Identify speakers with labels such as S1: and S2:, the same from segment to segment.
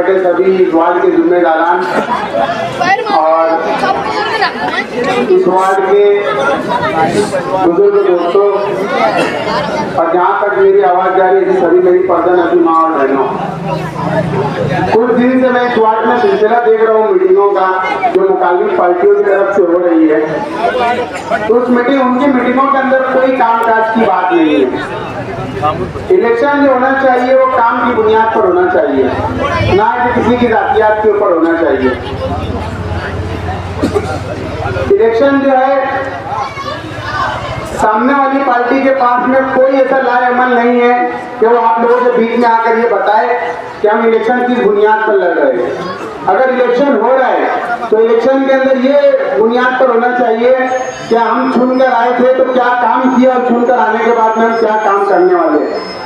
S1: बैठे सभी वार्ड के जिम्मेदारान और इस वार्ड के बुजुर्ग दोस्तों और जहाँ तक मेरी आवाज जा रही है सभी मेरी पर्दा नदी माँ और बहनों, कुछ दिन से मैं इस वार्ड में सिलसिला देख रहा हूँ मीटिंगों का जो मुखालिफ पार्टियों की तरफ से हो रही है। तो उस उनकी मीटिंगों के अंदर कोई कामकाज की बात नहीं है। इलेक्शन जो होना चाहिए वो काम की बुनियाद पर होना चाहिए, ना कि किसी की जातियात के ऊपर होना चाहिए। इलेक्शन जो है सामने वाली पार्टी के पास में कोई ऐसा लाएअमल नहीं है कि वो आप लोगों के बीच में आकर ये बताए कि हम इलेक्शन किस बुनियाद पर लड़ रहे हैं। अगर इलेक्शन हो रहा है तो इलेक्शन के अंदर ये बुनियाद पर होना चाहिए कि हम चुनकर आए थे तो क्या काम किया और चुनकर आने के बाद में हम क्या काम करने वाले।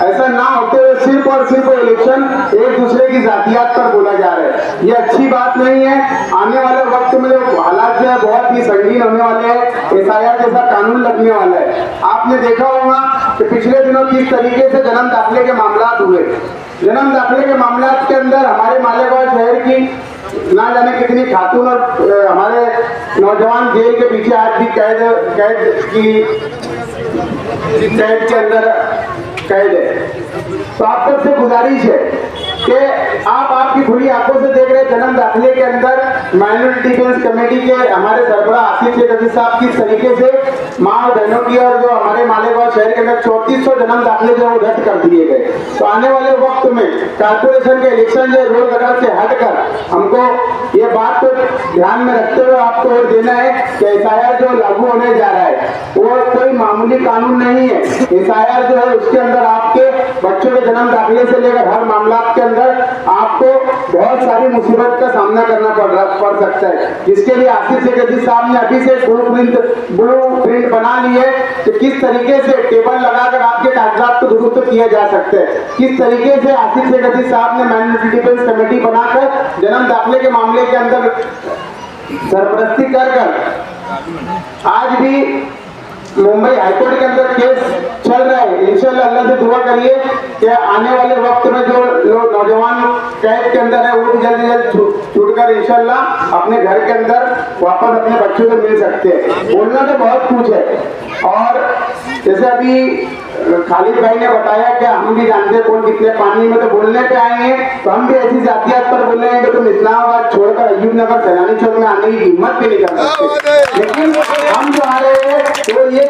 S1: ऐसा ना होते हुए सिर्फ और सिर्फ इलेक्शन एक दूसरे की जातियात पर बोला जा रहा है, ये अच्छी बात नहीं है। आने वाले वक्त में जो हालात जो है बहुत ही संगीन होने वाले हैं, SIR जैसा कानून लगने वाला है। आपने देखा होगा कि पिछले दिनों किस तरीके से जन्म दाखिले के मामला हुए। जन्म दाखिले के मामला के अंदर हमारे मालेगांव शहर की ना जाने कितनी खातून और हमारे नौजवान जेल के पीछे आज भी कैद के अंदर कैद है। तो आप सबसे गुजारिश है कि आप आपकी खुली आंखों से देख रहे जन्म दाखिले के अंदर माइनॉरिटी डिफेंस कमेटी के हमारे सरबराह आसिफ शेख अजीज साहब किस तरीके से माँ और बहनों की और जो हमारे मालेगांव शहर के अंदर 3400 जन्म दाखिले जो रद्द कर दिए गए। तो आने वाले वक्त में कारपोरेशन के इलेक्शन जो रोड कटर से हटकर हमको ये बात को ध्यान में रखते हुए आपको वोट देना है कि SIR जो लागू होने जा रहा है वो कोई मामूली कानून नहीं है। SIR जो है उसके अंदर आपके बच्चों के जन्म दाखिले से लेकर हर मामला के अंदर आपको बहुत सारी मुसीबत का सामना करना पड़ सकता है, जिसके लिए आसिफ शेख अजीज साहब ने अभी से ब्लू प्रिंट बना ली है कि किस तरीके से टेबल लगाकर आपके कागजात को दुरुस्त किया जा सकता है। किस तरीके से आसिफ शेख अजीज साहब ने माइनॉरिटी डिफेंस कमेटी बनाकर जन्म दाखिले के मामले के अंदर सरपरस्ती कर आज भी मुंबई हाईकोर्ट के अंदर केस चल रहा है। इंशाल्लाह अल्लाह से दुआ करिए कि आने वाले वक्त में जो नौजवान कैद के अंदर है वो भी जल्द से जल्द छूटकर इंशाल्लाह अपने घर के अंदर वापस अपने बच्चों से मिल सकते हैं। बोलना तो बहुत कुछ है और जैसे अभी खालिद भाई ने बताया कि हम भी जानते हैं कौन कितने पानी में, तो बोलने पे आएंगे तो हम भी ऐसी जातियात पर बोलेंगे कि तुम इस्लामाबाद छोड़कर अयूब नगर सैलानी चौक में आने की हिम्मत भी नहीं कर सकते। लेकिन हम जो आ रहे हैं तो ये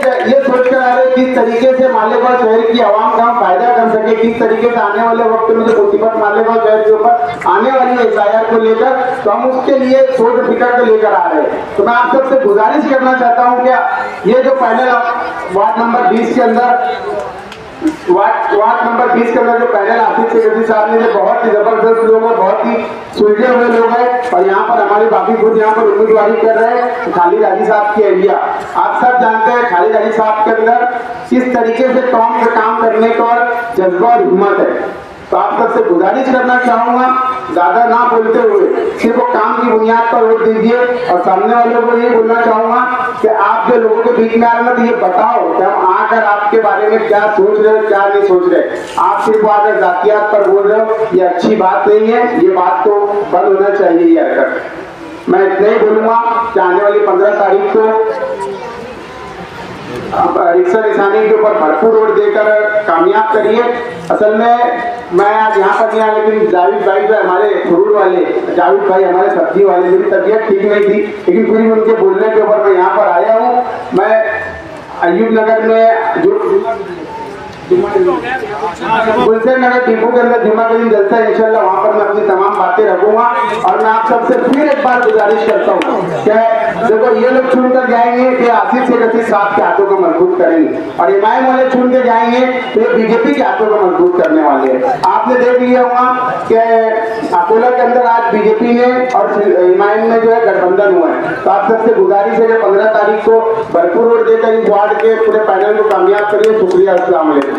S1: सोच कर आ रहे हैं किस तरीके से मालेगांव शहर की आवाम का हम फायदा कर सके, किस तरीके से आने वाले वक्त में जो मुसीबत मालेगांव शहर के ऊपर आने वाली है SIR को लेकर, तो हम उसके लिए सोच फिक्र को लेकर आ रहे हैं। तो मैं आप सबसे गुजारिश करना चाहता हूँ कि ये जो पैनल वार्ड नंबर 20 के अंदर जो पैनल आसिफ शेख अजीज साहब ने, बहुत ही जबरदस्त लोग हैं, बहुत ही सुलझे हुए लोग हैं और यहाँ पर हमारे बाकी खुद यहाँ पर उम्मीदवारी कर रहे हैं खालिद अली साहब की एरिया। आप सब जानते हैं खालिद अली साहब के अंदर किस तरीके से कौम का काम करने का जज्बा और हिम्मत है। तो आप सबसे गुजारिश करना चाहूंगा ज्यादा ना बोलते हुए सिर्फ काम की बुनियाद पर वोट दीजिए और सामने वालों को ये बोलना चाहूंगा कि आप जो लोगों के बीच में आ रहे हैं तो ये बताओ कि हम आकर आपके बारे में क्या सोच रहे हो क्या नहीं सोच रहे। आप सिर्फ आकर जातियात पर बोल रहे हो, ये अच्छी बात नहीं है, ये बात तो बंद होना चाहिए। ये हरकत मैं इतना ही बोलूंगा कि आने वाली 15 तारीख को रिक्शा निशानी के ऊपर भरपूर वोट देकर कामयाब करिए। असल में मैं आज यहाँ पर नहीं आया, लेकिन जावेद भाई जो हमारे फ्रूट वाले जावेद भाई हमारे सब्जी वाले, मेरी तबीयत ठीक नहीं थी लेकिन फिर उनके बोलने के ऊपर मैं यहाँ पर आया हूँ। मैं अयूब नगर में गुलशन नगर डिपो के अंदर जुम्मा के दिन जलसा है इंशाल्लाह, वहाँ पर मैं अपनी तमाम बातें रखूंगा। और मैं आप सबसे फिर एक बार गुजारिश करता हूँ कि देखो ये लोग चुन कर जाएंगे कि आसिफ शेख अजीज साहब के हाथों को मजबूत करेंगे और इमाम वाले चुन के जाएंगे तो ये बीजेपी के हाथों को मजबूत करने वाले हैं। आपने देख लिया होगा कि अकोला के अंदर आज बीजेपी ने और इमाम में जो है गठबंधन हुआ है। तो आप सबसे गुजारिश है कि 15 तारीख को भरपूर वोट देकर इस वार्ड के पूरे पैनल को कामयाब करिए। शुक्रिया, अस्सलाम वालेकुम।